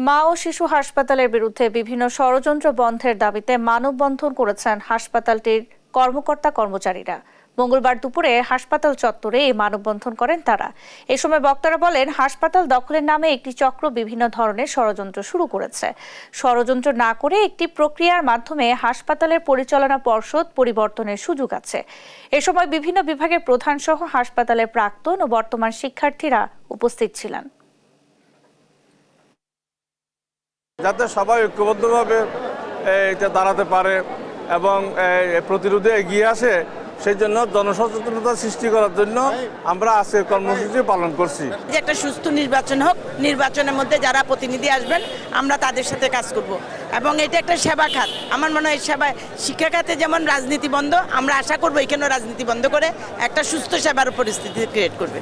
মা ও শিশু হাসপাতালের বিরুদ্ধে বিভিন্ন ষড়যন্ত্র বন্ধের দাবিতে মানববন্ধন করেছেন হাসপাতালটির কর্মকর্তা কর্মচারীরা। মঙ্গলবার দুপুরে হাসপাতাল চত্বরে এই মানববন্ধন করেন তারা। এ সময় বক্তারা বলেন, হাসপাতাল দখলের নামে একটি চক্র বিভিন্ন ধরনের ষড়যন্ত্র শুরু করেছে। ষড়যন্ত্র না করে একটি প্রক্রিয়ার মাধ্যমে হাসপাতালের পরিচালনা পর্ষদ পরিবর্তনের সুযোগ আছে। এ সময় বিভিন্ন বিভাগের প্রধান সহ হাসপাতালের প্রাক্তন ও বর্তমান শিক্ষার্থীরা উপস্থিত ছিলেন। যাতে সবাই ঐক্যবদ্ধভাবে এটা দাঁড়াতে পারে এবং প্রতিরোধে এগিয়ে আসে, সেই জন্য জনসচেতনতা সৃষ্টি করার জন্য আমরা আজকের কর্মসূচি পালন করছি। যে একটা সুস্থ নির্বাচন হোক, নির্বাচনের মধ্যে যারা প্রতিনিধি আসবেন আমরা তাদের সাথে কাজ করব এবং এটা একটা সেবা খাত। আমার মনে হয় সেবা শিক্ষা খাতে যেমন রাজনীতি বন্ধ, আমরা আশা করবো এখানেও রাজনীতি বন্ধ করে একটা সুস্থ সেবার পরিস্থিতি ক্রিয়েট করবে।